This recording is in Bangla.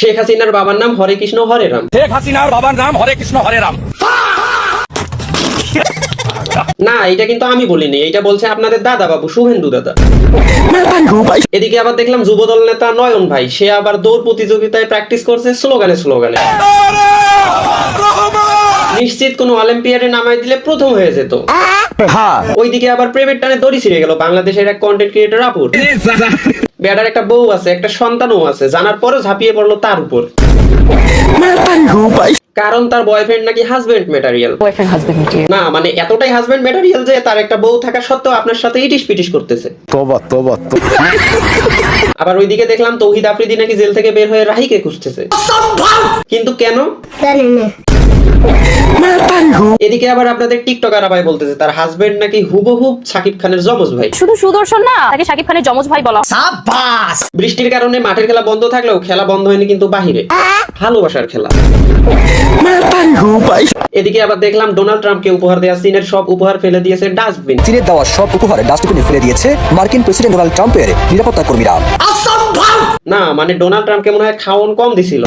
শেখ হাসিনার বাবার নাম হরে কৃষ্ণ হরে রাম। শেখ হাসিনার বাবার নাম হরে কৃষ্ণ হরে রাম। না, এটা কিন্তু আমি বলিনি, এটা বলছে আপনাদের দাদা বাবু শুভেন্দু দাদা। এদিকে আবার দেখলাম যুবদল নেতা নয়ন ভাই, সে আবার দৌড় প্রতিযোগিতায় প্র্যাকটিস করছে স্লোগানে স্লোগানে। নিশ্চিত কোন অলিম্পিয়াডে নামাই দিলে প্রথম হয়ে যেত। ওইদিকে আবার প্রেমের টানে দড়ি ছিঁড়ে গেল বাংলাদেশের এক কন্টেন্ট ক্রিয়েটর আপুর। বেটার একটা বউ আছে, একটা সন্তানও আছে, জানার পরও ঝাঁপিয়ে পড়লো তার উপর। কারণ তার বয়ফ্রেন্ড নাকি হাজবেন্ড ম্যাটেরিয়াল। না মানে এতটাই হাজবেন্ড ম্যাটেরিয়াল যে তার একটা বউ থাকা সত্ত্বেও আপনার সাথে ইটিশ পিটিশ করতেছে। আবার ওইদিকে দেখলাম তৌহিদ আফ্রিদি নাকি জেল থেকে বের হয়ে রাহিকে খুঁজতেছে, কিন্তু কেন? এদিকে আবার আপনাদের টিকটকার ভাই বলতেছে তার হাজবেন্ড নাকি হুবহু শাকিব খানের যমজ ভাই। শুধু সুদর্শন না, তাকে শাকিব খানের যমজ ভাই বলা। বৃষ্টির কারণে মাঠের খেলা বন্ধ থাকলেও খেলা বন্ধ হয়নি কিন্তু বাহিরে, ভালোবাসার খেলা। এদিকে আবার দেখলাম ডোনাল্ড ট্রাম্পকে উপহার দেওয়া চীনের সব উপহার ফেলে দিয়েছে ডাস্টবিন। চীনের দেওয়া সব উপহার ডাস্টবিনে ফেলে দিয়েছে মার্কিন প্রেসিডেন্ট ডোনাল্ড ট্রাম্পের নিরাপত্তা কর্মীরা। না মানে ডোনাল্ড ট্রাম্পকে মনে হয় খাওয়ান কম দিছিল।